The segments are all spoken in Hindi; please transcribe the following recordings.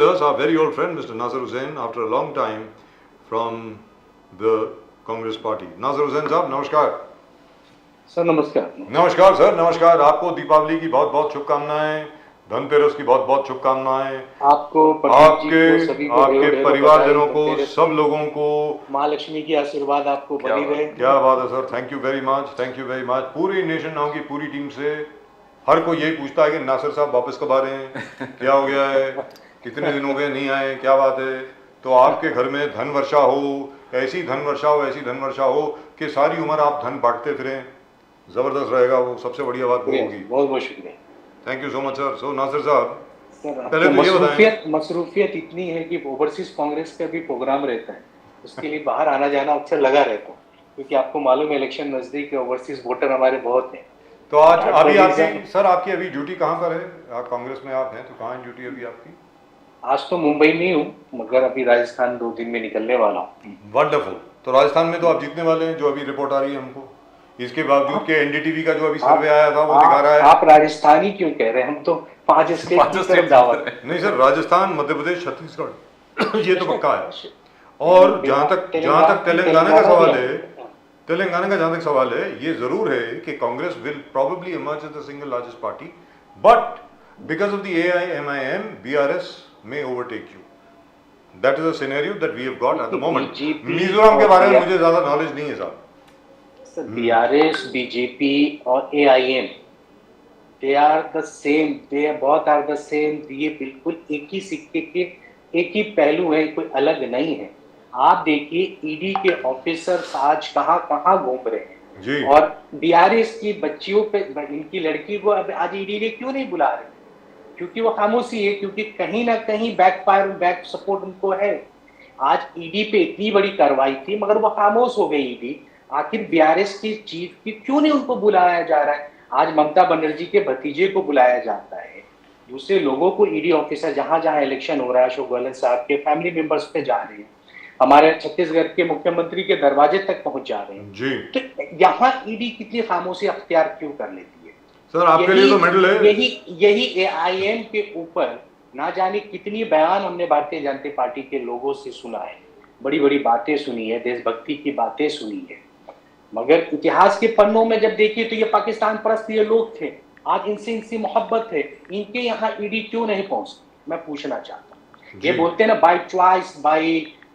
Us, our very old friend Mr. Nasir Hussain, after a long time from the Congress Party. Nasir Hussain साहब नमस्कार। सर नमस्कार। नमस्कार सर, नमस्कार। आपको दीपावली की बहुत बहुत शुभकामनाएं, धनतेरस की बहुत बहुत शुभकामनाएं, आपको, आपके परिवारजनों को, सब लोगों को महालक्ष्मी की आशीर्वाद आपको बनी रहे। क्या बात है sir, thank you very much, thank you very much. पूरी नेशन नाउ की पूरी टीम से हर कोई यही पूछता है कि नासिर साहब वापस कब आ रहे हैं, क्या हो गया है, कितने दिन हो गए नहीं आए, क्या बात है। तो आपके घर में धन वर्षा हो, ऐसी धन वर्षा हो, ऐसी धन वर्षा हो कि सारी उम्र आप धन बांटते फिरें, जबरदस्त रहेगा। वो सबसे बढ़िया बात वो होगी। बहुत बहुत शुक्रिया, thank you so much sir. So Nasir साहब, पहले तो ये बताएं, मसरूफियत इतनी है कि ओवरसीज कांग्रेस का भी प्रोग्राम रहता है, उसके लिए बाहर आना जाना अक्सर लगा रहता है, क्योंकि आपको मालूम है इलेक्शन नजदीक है, ओवरसीज वोटर हमारे बहुत हैं। तो आज अभी आपकी सर, आपकी अभी ड्यूटी कहाँ पर है? आप कांग्रेस में आप हैं तो कहाँ ड्यूटी अभी आपकी? आज तो मुंबई में हूँ, मगर अभी राजस्थान 2 दिन में निकलने वाला हूँ। वंडरफुल। तो राजस्थान में तो आप जीतने वाले हैं, जो अभी रिपोर्ट आ रही है हमको। इसके बावजूद के एनडीटीवी का जो अभी सर्वे आया था वो दिखा रहा है। आप राजस्थानी क्यों कह रहे हैं? हम तो 5 स्टेट की तरफ दावत है। नहीं सर, राजस्थान, मध्य प्रदेश, छत्तीसगढ़ ये तो पक्का है। और जहाँ तक तेलंगाना का सवाल है, तेलंगाना का जहाँ तक सवाल है, ये जरूर है कि Congress will probably emerge as the single largest party, but because of the AIMIM, BRS may overtake you. That is a scenario that we have got at the moment. Mizoram के बारे में मुझे ज्यादा नॉलेज नहीं है साहब। BRS, BJP और AIM, they are the same, they both are the same। ये बिल्कुल एक ही सिक्के के एक ही पहलू है, कोई अलग नहीं है। आप देखिए ईडी के ऑफिसर्स आज कहाँ कहाँ घूम रहे हैं जी। और BRS की बच्चियों पे, इनकी लड़की को अब आज ईडी ने क्यों नहीं बुला रहे? क्योंकि वो खामोशी है, क्योंकि कहीं ना कहीं बैक सपोर्ट उनको है। आज ईडी पे इतनी बड़ी कार्रवाई थी मगर वो खामोश हो गई ईडी। आखिर BRS की चीफ की क्यों नहीं उनको बुलाया जा रहा है? आज ममता बनर्जी के भतीजे को बुलाया जाता है, दूसरे लोगों को ईडी ऑफिसर जहां जहां इलेक्शन हो रहा है, अशोक गहलोत साहब के फैमिली मेंबर्स पे जा रहे हैं, हमारे छत्तीसगढ़ के मुख्यमंत्री के दरवाजे तक पहुंच जा रहे हैं जी। तो यहाँ ईडी कितनी खामोशी अख्तियार क्यों कर लेती है? सर आपके लिए तो मेडल है। यही AIM के ऊपर ना जाने कितनी बयान हमने भारतीय जनता पार्टी के लोगों से सुना है, बड़ी बड़ी बातें सुनी है, देशभक्ति की बातें सुनी है, मगर इतिहास के पन्नों में जब देखिए तो ये पाकिस्तान परस्त ये लोग थे। आज इनसे मोहब्बत है, इनके यहाँ ईडी क्यों नहीं पहुंचती? मैं पूछना चाहता हूँ। ये बोलते हैं ना बाय चॉइस,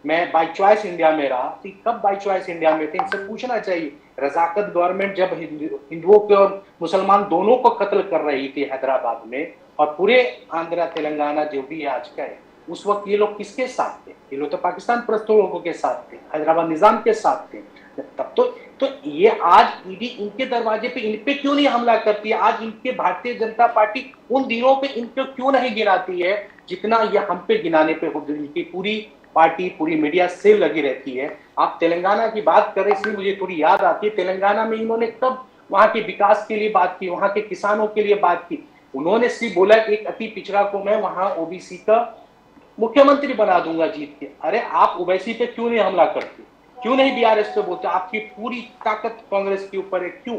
मैं बाय चॉइस इंडिया में रहा, तो कब बाय चॉइस इंडिया में थे? इनसे पूछना चाहिए। रजाकत गवर्नमेंट जब हिंदुओं के और मुसलमान दोनों को कत्ल कर रही थी हैदराबाद में, और पूरे आंध्रा तेलंगाना जो भी आज का है, उस वक्त ये लोग किसके साथ थे? ये लोग तो पाकिस्तान परस्त लोगों के साथ थे, हैदराबाद निजाम के साथ थे। तब तो ये आज ईडी इनके दरवाजे पे, इन पे क्यों नहीं हमला करती है? आज इनके भारतीय जनता पार्टी उन दिनों पे इनको क्यों नहीं गिनाती है जितना ये हम पे गिनाने पे इनकी पूरी पार्टी, पूरी मीडिया से लगी रहती है। आप तेलंगाना की बात कर रहे, इसलिए मुझे थोड़ी याद आती है, तेलंगाना में इन्होंने कब वहां के विकास के लिए बात की, वहां के किसानों के लिए बात की? उन्होंने सिर्फ बोला एक अति पिछड़ा को मैं वहां OBC का मुख्यमंत्री बना दूंगा जीत के। अरे आप OBC पे क्यों नहीं हमला करते? क्यों नहीं BRS पे बोलते? आपकी पूरी ताकत कांग्रेस के ऊपर है। क्यों?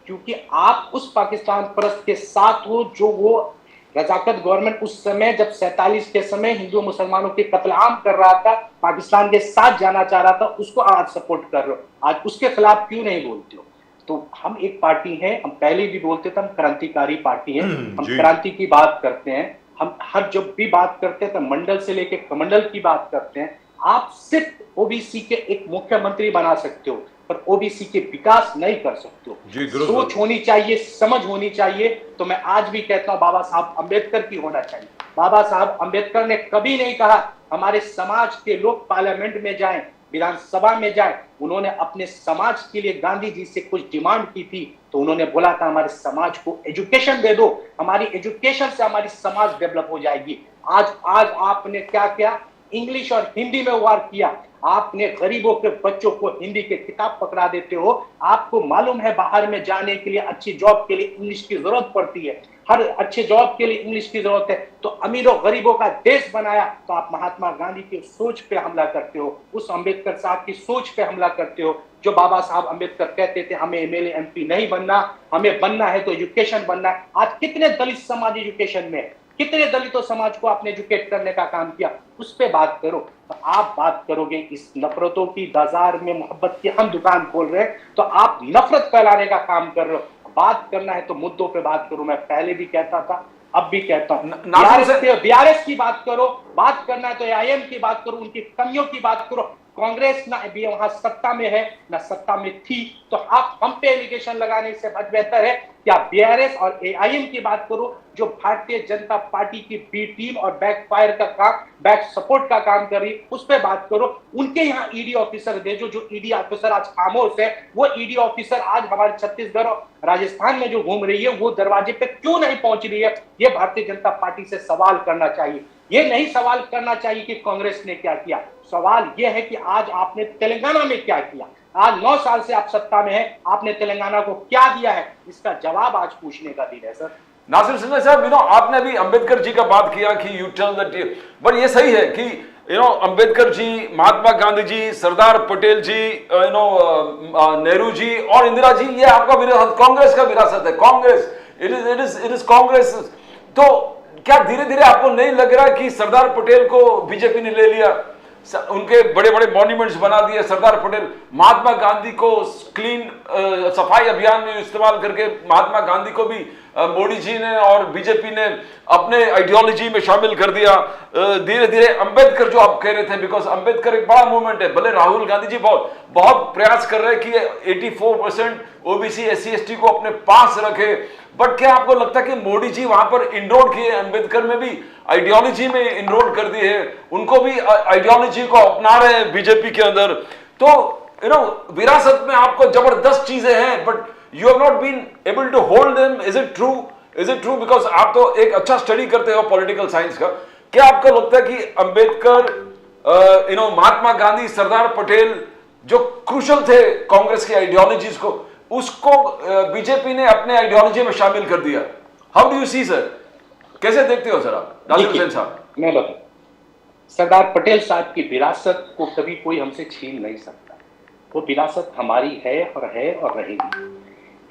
क्योंकि आप उस पाकिस्तान परस्त के साथ हो जो वो रजाकत गवर्नमेंट उस समय जब 47 के समय हिंदू मुसलमानों के कत्लेआम कर रहा था, पाकिस्तान के साथ जाना चाह रहा था, उसको आज सपोर्ट कर रहे हो। आज उसके खिलाफ क्यों नहीं बोलते हो? तो हम एक पार्टी है, हम पहले भी बोलते थे हम क्रांतिकारी पार्टी है, हम क्रांति की बात करते हैं। हम हर जब भी बात करते हैं तो मंडल से लेके कमंडल की बात करते हैं। आप सिर्फ OBC के एक मुख्यमंत्री बना सकते हो, पर OBC के विकास नहीं कर सकते हो। सोच होनी चाहिए, समझ होनी चाहिए। तो मैं आज भी कहता हूं बाबा साहब अम्बेडकर की होना चाहिए। बाबा साहब अम्बेडकर ने कभी नहीं कहा हमारे समाज के लोग पार्लियामेंट में जाएं, विधानसभा में जाएं। उन्होंने अपने समाज के लिए गांधी जी से कुछ डिमांड की थी, तो उन्होंने बोला था हमारे समाज को एजुकेशन दे दो, हमारी एजुकेशन से हमारी समाज डेवलप हो जाएगी। आज आपने क्या किया? इंग्लिश और हिंदी में वार किया। आपने गरीबों के बच्चों को हिंदी के किताब पकड़ा देते हो। आपको मालूम है बाहर में जाने के लिए, अच्छी जॉब के लिए इंग्लिश की जरूरत पड़ती है, हर अच्छे जॉब के लिए इंग्लिश की जरूरत है। तो अमीरों गरीबों का देश बनाया, तो आप महात्मा गांधी की सोच पे हमला करते हो, उस अंबेडकर साहब की सोच पे हमला करते हो। जो बाबा साहब अंबेडकर कहते थे हमें MLA MP नहीं बनना, हमें बनना है तो एजुकेशन बनना है। आज कितने दलित समाज एजुकेशन में, कितने दलितों समाज को आपने एजुकेट करने का काम किया, उस पे बात करो। तो आप बात करोगे इस नफरतों की बाजार में मोहब्बत की हम दुकान खोल रहे हैं, तो आप नफरत फैलाने का काम कर रहे हो। बात करना है तो मुद्दों पे बात करो। मैं पहले भी कहता था, अब भी कहता हूं, बीआरएस की बात करो, बात करना है तो एआईएम की बात करो, उनकी कमियों की बात करो। कांग्रेस ना भी वहां सत्ता में है ना सत्ता में थी, तो आप हम पे एलिगेशन लगाने से बेहतर है कि आप बीआरएस और एआईएम की बात करो, जो भारतीय जनता पार्टी की बी टीम और बैकफायर का काम, बैक सपोर्ट का काम कर रही, उस पर बात करो। उनके यहाँ ईडी ऑफिसर भेजो, जो ईडी ऑफिसर आज खामोश है, वो ईडी ऑफिसर आज हमारे छत्तीसगढ़ और राजस्थान में जो घूम रही है, वो दरवाजे पे क्यों नहीं पहुंच रही है, ये भारतीय जनता पार्टी से सवाल करना चाहिए। ये नहीं सवाल करना चाहिए कि कांग्रेस ने क्या किया, सवाल ये है कि आज आपने तेलंगाना में क्या किया। आज 9 साल से आप सत्ता में हैं, आपने तेलंगाना को क्या दिया है, इसका जवाब आज पूछने का दिन है सर। नासिर सिन्हा साहब, आपने अभी अंबेडकर जी का बात किया कि यू टेल दैट, बट ये सही है कि अंबेडकर जी, महात्मा गांधी जी, सरदार पटेल जी, नेहरू जी और इंदिरा जी, ये आपका विरासत, कांग्रेस का विरासत है। Congress, it is Congress. तो क्या धीरे धीरे आपको नहीं लग रहा कि सरदार पटेल को बीजेपी ने ले लिया, उनके बड़े बड़े मॉन्यूमेंट्स बना दिए सरदार पटेल, महात्मा गांधी को क्लीन सफाई अभियान में इस्तेमाल करके महात्मा गांधी को भी मोदी जी ने और बीजेपी ने अपने आइडियोलॉजी में शामिल कर दिया। धीरे धीरे अंबेडकर जो आप कह रहे थे, बिकॉज अंबेडकर एक बड़ा मूवमेंट है, भले राहुल गांधी जी बहुत प्रयास कर रहे हैं कि 84% ओबीसी एससी एसटी को अपने पास रखे, बट क्या आपको लगता है कि मोदी जी वहां पर इनरोल किए, अंबेडकर में भी आइडियोलॉजी में इनरोल कर दिए हैं, उनको भी आइडियोलॉजी को अपना रहे हैं बीजेपी के अंदर। तो विरासत में आपको जबरदस्त चीजें हैं, but you have not been able to hold them. Is it true? Is it true? Because आप तो एक अच्छा स्टडी करते हो पॉलिटिकल साइंस का। क्या आपको लगता है कि अंबेडकर, महात्मा गांधी, सरदार पटेल जो क्रूशल थे कांग्रेस की आइडियोलॉजीज को, उसको बीजेपी ने अपने आइडियोलॉजी में शामिल कर दिया? How do you see sir, कैसे देखते हो सर आप? नासिर हुसैन साहब, मैं बताऊं, सरदार पटेल साहब की विरासत को कभी कोई हमसे छीन नहीं सकता। वो विरासत हमारी है और रहेगी,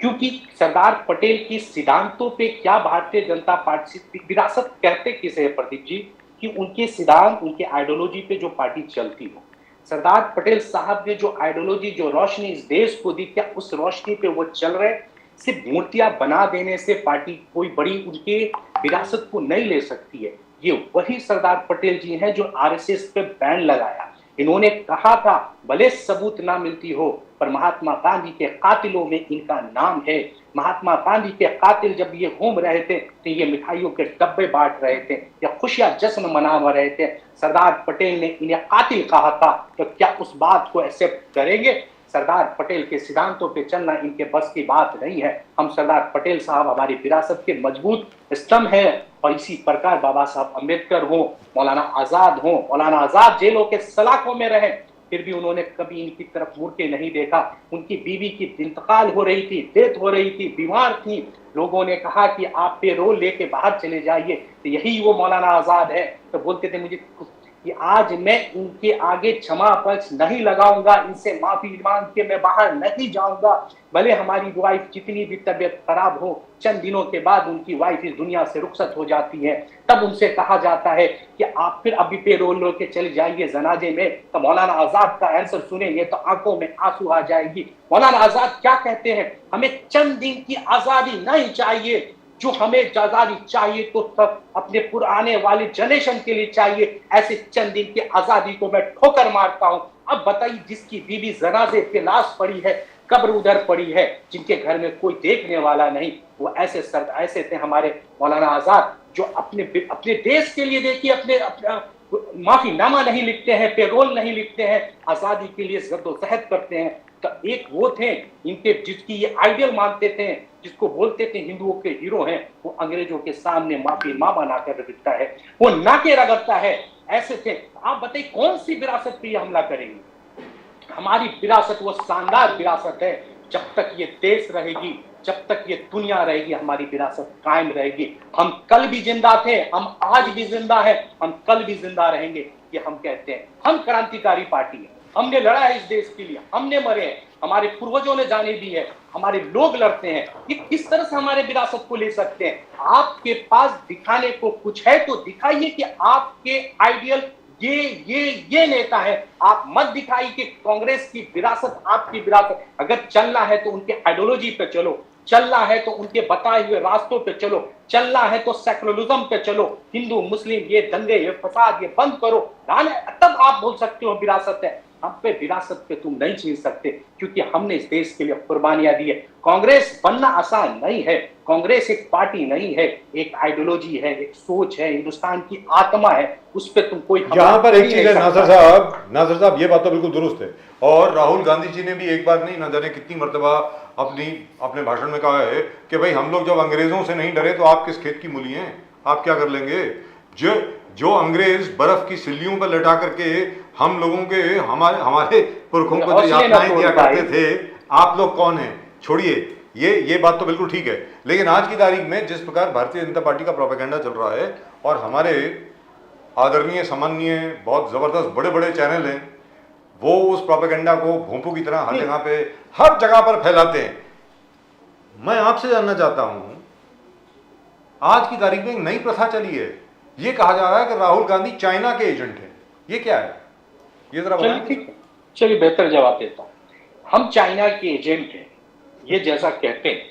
क्योंकि सरदार पटेल की सिद्धांतों पे क्या भारतीय जनता पार्टी, विरासत कहते किसे है प्रदीप जी, कि उनके सिद्धांत, उनके आइडियोलॉजी पे जो पार्टी चलती हो। सरदार पटेल साहब ने जो आइडियोलॉजी, जो रोशनी इस देश को दी, क्या उस रोशनी पे वो चल रहे? सिर्फ मूर्तियां बना देने से पार्टी कोई बड़ी उनके विरासत को नहीं ले सकती है। ये वही सरदार पटेल जी हैं जो आरएसएस पे बैन लगाया। इन्होंने कहा था भले सबूत ना मिलती हो, पर महात्मा गांधी के कातिलों में इनका नाम है। महात्मा गांधी के कातिल जब ये घूम रहे थे तो ये मिठाइयों के डब्बे बांट रहे थे या खुशियां जश्न मना रहे थे, सरदार पटेल ने इन्हें कातिल कहा था। तो क्या उस बात को एक्सेप्ट करेंगे? सरदार पटेल के सिद्धांतों पे चलना इनके बस की बात नहीं है। हम सरदार पटेल साहब हमारी विरासत के मजबूत स्तंभ है, और इसी प्रकार बाबा साहब अम्बेडकर हो, मौलाना आजाद हो। मौलाना आजाद जेलों के सलाखों में रहे, फिर भी उन्होंने कभी इनकी तरफ मुड़ के नहीं देखा। उनकी बीवी की इंतकाल हो रही थी, डेथ हो रही थी, बीमार थी, लोगों ने कहा कि आप पे रोल लेके बाहर चले जाइए, तो यही वो मौलाना आजाद है। तो बोलते थे मुझे कि आज मैं इनके आगे क्षमा पक्ष नहीं लगाऊंगा, इनसे माफी मांग के मैं बाहर नहीं जाऊंगा। भले हमारी वाइफ जितनी भी तबीयत खराब हो, चंद दिनों के बाद उनकी वाइफ इस दुनिया से रुखसत हो जाती है, तब उनसे कहा जाता है कि आप फिर अभी पे रोल लो के चले जाइए जनाजे में। तो मौलाना आजाद का आंसर सुनेंगे तो आंखों में आंसू आ जाएगी। मौलाना आजाद क्या कहते हैं? हमें चंद दिन की आजादी नहीं चाहिए, जो हमें आजादी चाहिए तो तब अपने पुराने वाले जनरेशन के लिए चाहिए। ऐसे चंद दिन की आजादी को मैं ठोकर मारता हूं। अब बताइए, जिसकी बीवी जनाजे पे लाश पड़ी है, कब्र उधर पड़ी है, जिनके घर में कोई देखने वाला नहीं, वो ऐसे थे हमारे मौलाना आजाद, जो अपने देश के लिए देखिए अपने माफीनामा नहीं लिखते हैं, पेरोल नहीं लिखते हैं, आजादी के लिए जद्दोजहद करते हैं। तो एक वो थे इनके जिसकी ये आइडियल मानते थे, जिसको बोलते थे हिंदुओं के हीरो हैं, वो अंग्रेजों के सामने माफी मामा बनाकर रखता है, वो नाके रगड़ता है। ऐसे थे। आप बताइए कौन सी विरासत पे हमला करेंगे? हमारी विरासत वो शानदार विरासत है। जब तक ये देश रहेगी, जब तक ये दुनिया रहेगी, हमारी विरासत कायम रहेगी। हम कल भी जिंदा थे, हम आज भी जिंदा है, हम कल भी जिंदा रहेंगे। ये हम कहते हैं। हम क्रांतिकारी पार्टी है, हमने लड़ा है इस देश के लिए, हमने मरे हैं। हमारे पूर्वजों ने जाने दी है, हमारे लोग लड़ते हैं, ये किस तरह से हमारे विरासत को ले सकते हैं? आपके पास दिखाने को कुछ है तो दिखाइए कि आपके आइडियल ये नेता है। आप मत दिखाइए कि कांग्रेस की विरासत आपकी विरासत। अगर चलना है तो उनके आइडियोलॉजी पे चलो, चलना है तो उनके बताए हुए रास्तों पे चलो, चलना है तो सेकुलरिज्म पे चलो। हिंदू मुस्लिम ये दंगे ये फसाद ये बंद करो, तब आप बोल सकते हो विरासत है। हम पे विरासत पे तुम नहीं छीन सकते, क्योंकि हमने इस देश के लिए कुर्बानियां दी है। कांग्रेस बनना आसान नहीं है। कांग्रेस एक पार्टी नहीं है, एक आइडियोलॉजी है, एक सोच है, हिंदुस्तान की आत्मा है। उस पे तुम कोई यहाँ पर एक चीज है नासिर साहब, ये बात तो बिल्कुल दुरुस्त है। और राहुल गांधी जी ने भी एक बार नहीं, न जाने कितनी मर्तबा अपने भाषण में कहा है कि भाई हम लोग जब अंग्रेजों से नहीं डरे तो आप किस खेत की मूली हैं, आप क्या कर लेंगे? जो अंग्रेज बर्फ की सिल्लियों पर लटा करके हम लोगों के हमारे पुरखों को जो यातनाएं दिया करते थे, आप लोग कौन हैं? छोड़िए, ये बात तो बिल्कुल ठीक है। लेकिन आज की तारीख में जिस प्रकार भारतीय जनता पार्टी का प्रोपेगेंडा चल रहा है और हमारे आदरणीय सम्माननीय बहुत जबरदस्त बड़े बड़े चैनल हैं, वो उस प्रोपेगेंडा को भोंपू की तरह हर जगह पर फैलाते हैं। मैं आपसे जानना चाहता हूं, आज की तारीख में एक नई प्रथा चली है, ये कहा जा रहा है कि राहुल गांधी चाइना के एजेंट हैं। ये क्या है? ये जरा बताइए। चलिए बेहतर जवाब देता हूं। हम चाइना के एजेंट हैं, ये जैसा कहते हैं।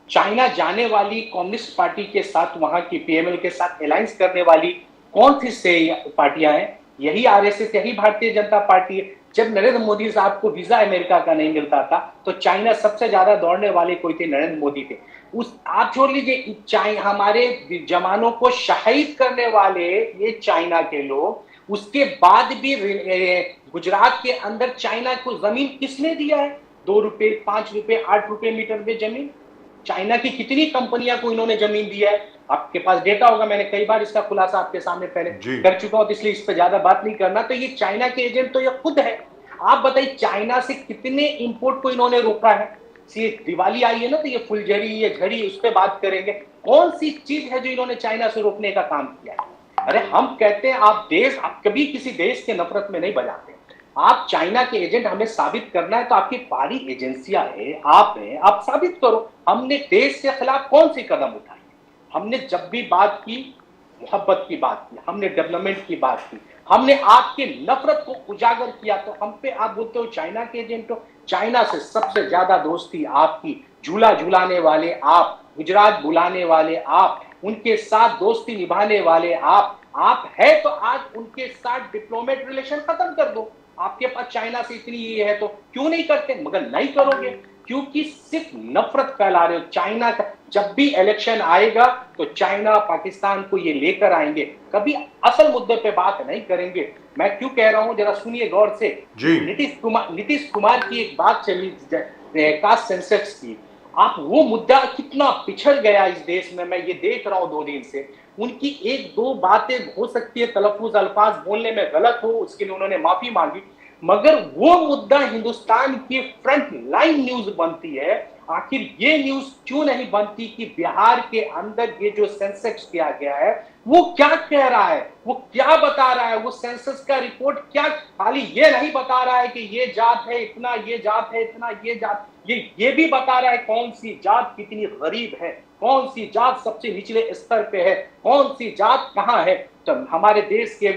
चाइना जाने वाली कम्युनिस्ट पार्टी के साथ, वहां की पीएमएल के साथ अलायंस करने वाली कौन सी से पार्टियां हैं? यही आरएसएस, यही भारतीय जनता पार्टी है। जब नरेंद्र मोदी साहब को वीजा अमेरिका का नहीं मिलता था तो चाइना सबसे ज्यादा दौड़ने वाले कोई थे? नरेंद्र मोदी थे। आप छोड़ लीजिए, हमारे जवानों को शहीद करने वाले ये चाइना के लोग, उसके बाद भी गुजरात के अंदर चाइना को जमीन किसने दिया है? 2 रुपए 5 रुपए 8 रुपए मीटर पे जमीन। चाइना की कितनी कंपनियां को इन्होंने जमीन दिया है? आपके पास डेटा होगा, मैंने कई बार इसका खुलासा आपके सामने पहले कर चुका हूं, तो इसलिए इस पर ज्यादा बात नहीं करना। तो ये चाइना के एजेंट तो ये खुद है। आप बताइए चाइना से कितने इंपोर्ट को इन्होंने रोका है? दिवाली आई है ना, तो ये फुलझड़ी ये घड़ी उस पर बात करेंगे। कौन सी चीज है जो इन्होंने चाइना से रोकने का काम किया है? अरे हम कहते हैं आप कभी किसी देश के नफरत में नहीं बजाते। आप चाइना के एजेंट हमें साबित करना है तो आपकी पारी एजेंसियां है, आप साबित करो। हमने देश के खिलाफ कौन सी कदम उठाई? हमने जब भी बात की, मोहब्बत की बात की, हमने डेवलपमेंट की बात की, हमने आपके नफरत को उजागर किया, तो हम पे आप बोलते हो चाइना के एजेंट हो। चाइना से सबसे ज्यादा दोस्ती आपकी, झूला झुलाने वाले आप, गुजरात बुलाने वाले आप, उनके साथ दोस्ती निभाने वाले आप है तो आज उनके साथ डिप्लोमेट रिलेशन खत्म कर दो। आपके पास चाइना से इतनी ये है तो क्यों नहीं करते? मगर नहीं करोगे क्योंकि सिर्फ नफरत फैला रहे हो। चाइना का जब भी इलेक्शन आएगा तो चाइना पाकिस्तान को ये लेकर आएंगे, कभी असल मुद्दे पे बात नहीं करेंगे। मैं क्यों कह रहा हूं, जरा सुनिए गौर से। नीतीश कुमार की एक बात चली कास्ट सेंसस की, आप वो मुद्दा कितना पिछड़ गया इस देश में, मैं ये देख रहा हूं 2 दिन से। उनकी 1-2 बातें हो सकती है तलफ्फुज अल्फाज बोलने में गलत हो, उसके लिए उन्होंने माफी मांगी, मगर वो मुद्दा हिंदुस्तान की फ्रंट लाइन न्यूज बनती है। आखिर ये न्यूज क्यों नहीं बनती कि बिहार के अंदर ये जो सेंसस किया गया है वो क्या कह रहा है, वो क्या बता रहा है, वो सेंसस का रिपोर्ट क्या खाली ये नहीं बता रहा है कि ये जात है इतना, ये जात है इतना, ये जात, ये भी बता रहा है कौन सी जात कितनी गरीब है, कौन सी जात सबसे निचले स्तर पे है, कौन सी जात कहां है। तो हमारे देश के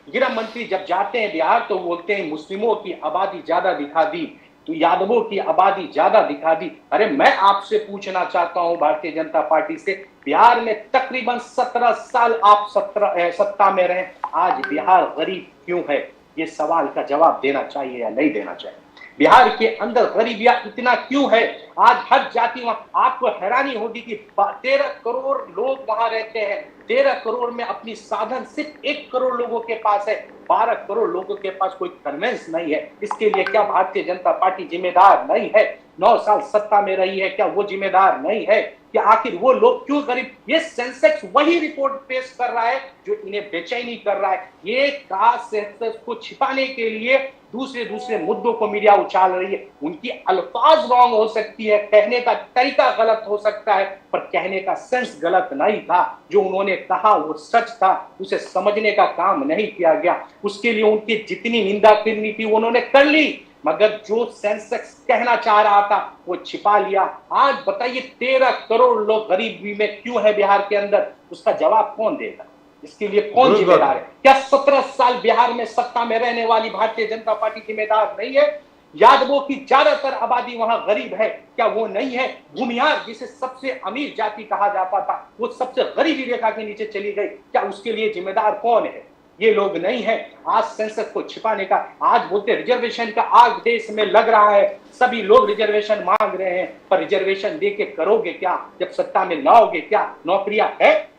गृह मंत्री जब जाते हैं बिहार तो बोलते हैं मुस्लिमों की आबादी ज्यादा दिखा दी, तो यादवों की आबादी ज्यादा दिखा दी। अरे मैं आपसे पूछना चाहता हूं भारतीय जनता पार्टी से, बिहार में तकरीबन 17 साल आप सत्ता में रहे, आज बिहार गरीब क्यों है? ये सवाल का जवाब देना चाहिए या नहीं देना चाहिए? बिहार के अंदर गरीबियां इतना क्यों है? आज हर जाति, आपको हैरानी होगी कि 13 करोड़ लोग वहां रहते हैं, 13 करोड़ में अपनी साधन सिर्फ 1 करोड़ लोगों के पास है, 12 करोड़ लोगों के पास कोई कन्वेंस नहीं है। इसके लिए क्या भारतीय जनता पार्टी जिम्मेदार नहीं है? 9 साल सत्ता में रही है, क्या वो जिम्मेदार नहीं है कि आखिर वो लोग क्यों गरीब? ये सेंसेक्स वही रिपोर्ट पेश कर रहा है जो इन्हें बेचैनी कर रहा है। ये कास्ट सेंसस को छिपाने के लिए दूसरे मुद्दों को मीडिया उछाल रही है। उनकी अल्फाज रॉन्ग हो सकती है, कहने का तरीका गलत हो सकता है, पर कहने का सेंस गलत नहीं था। जो उन्होंने कहा वो सच था, उसे समझने का काम नहीं किया गया। उसके लिए उनकी जितनी निंदा करनी थी उन्होंने कर ली, मगर जो सेंसेक्स कहना चाह रहा था वो छिपा लिया। आज बताइए 13 करोड़ लोग गरीबी में क्यों है बिहार के अंदर, उसका जवाब कौन देगा? इसके लिए कौन जिम्मेदार है? क्या 17 साल बिहार में सत्ता में रहने वाली भारतीय जनता पार्टी जिम्मेदार नहीं है? यादवों की ज्यादातर आबादी वहां गरीब है, क्या वो नहीं है? भूमिहार जिसे सबसे अमीर जाति कहा जाता था वो सबसे गरीबी रेखा के नीचे चली गई, क्या उसके लिए जिम्मेदार कौन है? ये लोग नहीं है। आज सेंसस को छिपाने का, आज बोलते रिजर्वेशन का आग देश में लग रहा है, सभी लोग रिजर्वेशन मांग रहे हैं, पर रिजर्वेशन दे के करोगे क्या? जब सत्ता में लाओगे क्या? नौकरियां है?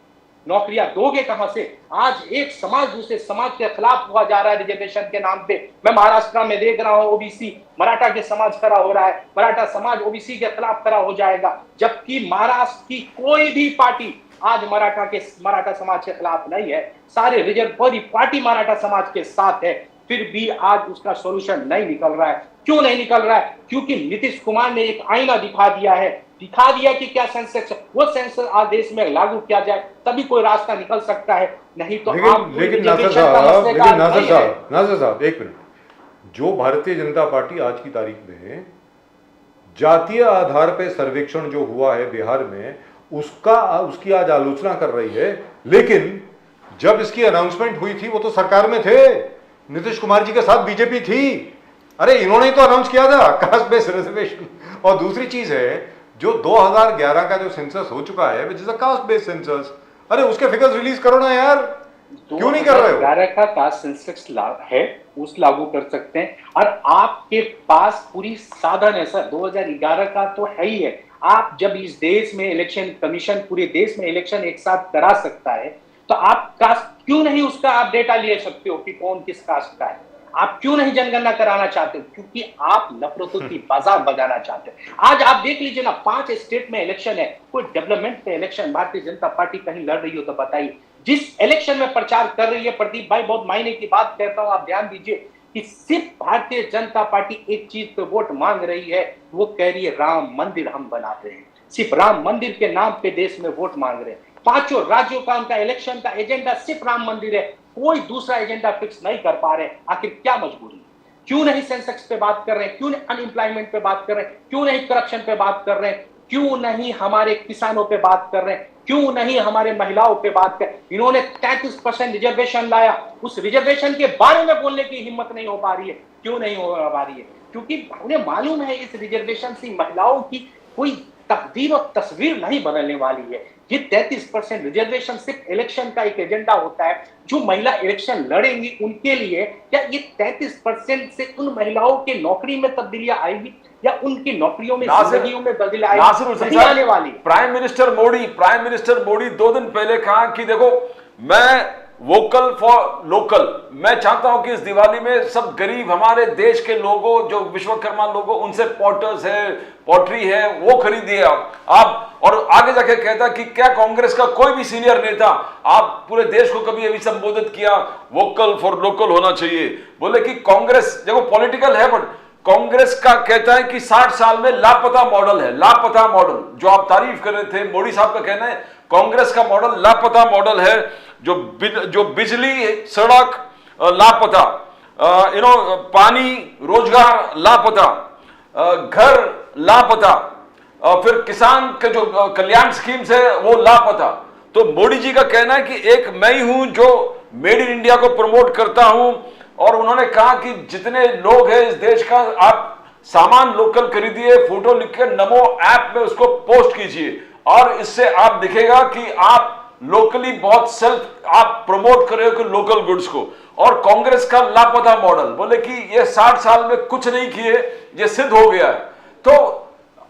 नौकरियां दोगे कहां से? आज एक समाज दूसरे समाज के खिलाफ हुआ जा रहा है रिजर्वेशन के नाम पे। मैं महाराष्ट्र में देख रहा हूं ओबीसी मराठा के समाज खड़ा हो रहा है, मराठा समाज ओबीसी के खिलाफ खड़ा हो जाएगा, जबकि महाराष्ट्र की कोई भी पार्टी आज मराठा समाज के खिलाफ नहीं है। सारे पूरी पार्टी मराठा समाज के साथ है, फिर भी आज उसका सॉल्यूशन नहीं निकल रहा है। क्यों नहीं निकल रहा है? क्योंकि नीतीश कुमार ने एक आईना दिखा दिया कि क्या सेंसेक्स, वो सेंसस आदेश में लागू किया जाए तभी कोई रास्ता निकल सकता है, नहीं तो लेकिन नासिर साहब एक मिनट, जो भारतीय जनता पार्टी आज की तारीख में जातीय आधार पर सर्वेक्षण जो हुआ है बिहार में उसकी आज आलोचना कर रही है, लेकिन जब इसकी अनाउंसमेंट हुई थी वो तो सरकार में थे, नीतीश कुमार जी के साथ बीजेपी थी। अरे इन्होंने तो अनाउंस किया था कास्ट बेस्ड रिजर्वेशन। और दूसरी चीज है जो 2011 का जो सेंसस हो चुका है which is a caste based census, अरे उसके फिगर्स रिलीज करो ना यार, क्यों नहीं कर रहे हो? 2011 का कास्ट सेंसस है, उस लागू कर सकते हैं, और आपके पास पूरी साधन है सर। 2011 का तो है ही है। आप जब इस देश में इलेक्शन कमीशन पूरे देश में इलेक्शन एक साथ करा सकता है तो आप कास्ट क्यों नहीं उसका आप डेटा ले सकते हो कि कौन किस कास्ट का है? आप क्यों नहीं जनगणना कराना चाहते हो? क्योंकि आप नफरतों की बाजार बजाना चाहते हो। आज आप देख लीजिए ना, 5 स्टेट में इलेक्शन है, कोई डेवलपमेंट पे इलेक्शन भारतीय जनता पार्टी कहीं लड़ रही हो तो बताइए। जिस इलेक्शन में प्रचार कर रही है प्रदीप भाई, बहुत मायने की बात कहता हूं, आप ध्यान दीजिए कि सिर्फ भारतीय जनता पार्टी एक चीज पे वोट मांग रही है, वो कह रही है राम मंदिर हम बनाते हैं। सिर्फ राम मंदिर के नाम पे देश में वोट मांग रहे हैं। 5 राज्यों का उनका इलेक्शन का एजेंडा सिर्फ राम मंदिर है, कोई दूसरा एजेंडा फिक्स नहीं कर पा रहे। आखिर क्या मजबूरी है? क्यों नहीं सेंसेक्स पे बात कर रहे हैं? क्यों नहीं अनएम्प्लॉयमेंट पे बात कर रहे हैं? क्यों नहीं करप्शन पे बात कर रहे हैं? क्यों नहीं हमारे किसानों पे बात कर रहे हैं? क्यों नहीं हमारे महिलाओं पे बात कर? इन्होंने 33% रिजर्वेशन लाया, उस रिजर्वेशन के बारे में बोलने की हिम्मत नहीं हो पा रही है। क्यों नहीं हो पा रही है? क्योंकि उन्हें मालूम है इस रिजर्वेशन से महिलाओं की कोई तकदीर और तस्वीर नहीं बदलने वाली है। ये 33% रिजर्वेशन सिर्फ इलेक्शन का एक एजेंडा होता है, जो महिला इलेक्शन लड़ेंगी उनके लिए। क्या ये 33% से उन महिलाओं के नौकरी में तब्दीलियां आएगी या उनकी नौकरियों में जिंदगियों में बदलाव आने वाली? प्राइम मिनिस्टर मोदी 2 दिन पहले कहा कि देखो मैं वोकल फॉर लोकल, मैं चाहता हूं कि इस दिवाली में सब गरीब हमारे देश के लोगों, जो विश्वकर्मा लोगों, उनसे पॉटर्स है, पॉटरी है, वो खरीदिए आप। और आगे जाके कहता कि क्या कांग्रेस का कोई भी सीनियर नेता आप पूरे देश को कभी अभी संबोधित किया वोकल फॉर लोकल होना चाहिए? बोले कि कांग्रेस देखो पॉलिटिकल है, बट कांग्रेस का कहता है कि 60 साल में लापता मॉडल है। लापता मॉडल जो आप तारीफ कर रहे थे, मोदी साहब का कहना है कांग्रेस का मॉडल लापता मॉडल है, जो बिजली, सड़क लापता, पानी, रोजगार लापता, घर लापता, फिर किसान के जो कल्याण स्कीम्स है वो लापता। तो मोदी जी का कहना है कि एक मैं ही हूं जो मेड इन इंडिया को प्रमोट करता हूं, और उन्होंने कहा कि जितने लोग हैं इस देश का, आप सामान लोकल खरीदिए, फोटो लिखकर नमो ऐप में उसको पोस्ट कीजिए, और इससे आप दिखेगा कि आप लोकली बहुत सेल्फ आप प्रमोट कर रहे हो कि लोकल गुड्स को। और कांग्रेस का लापता मॉडल, बोले कि ये 60 साल में कुछ नहीं किए, ये सिद्ध हो गया है। तो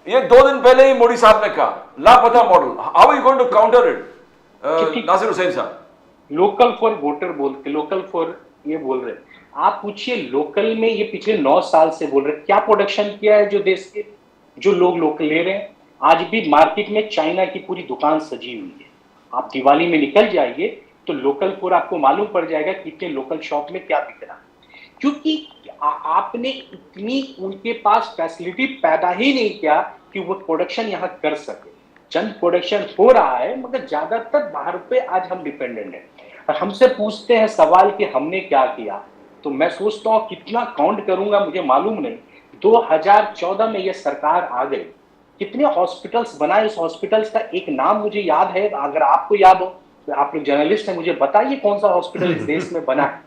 ये 2 दिन पहले ही मोदी साहब ने कहा लापता model. How are you going to counter it? Nasir Hussain साहब, लोकल फॉर वोटर बोलते, लोकल फॉर ये बोल रहे, आप पूछिए लोकल में ये पिछले 9 साल से बोल रहे, क्या प्रोडक्शन किया है जो देश के जो लोग लोकल ले रहे हैं? आज भी मार्केट में चाइना की पूरी दुकान सजी हुई है। आप दिवाली में निकल जाइए तो लोकल फॉर आपको मालूम पड़ जाएगा कितने लोकल शॉप में क्या बिक रहा है, क्योंकि आपने इतनी उनके पास फैसिलिटी पैदा ही नहीं किया कि वो प्रोडक्शन यहाँ कर सके। चंद प्रोडक्शन हो रहा है मगर ज्यादातर बाहर पे आज हम डिपेंडेंट हैं। और हमसे पूछते हैं सवाल कि हमने क्या किया, तो मैं सोचता हूँ कितना काउंट करूंगा मुझे मालूम नहीं। 2014 में ये सरकार आ गई, कितने हॉस्पिटल्स बनाए। इस हॉस्पिटल्स का एक नाम मुझे याद है, अगर आपको याद हो तो आप लोग जर्नलिस्ट हैं, मुझे बताइए कौन सा हॉस्पिटल इस देश में बना है।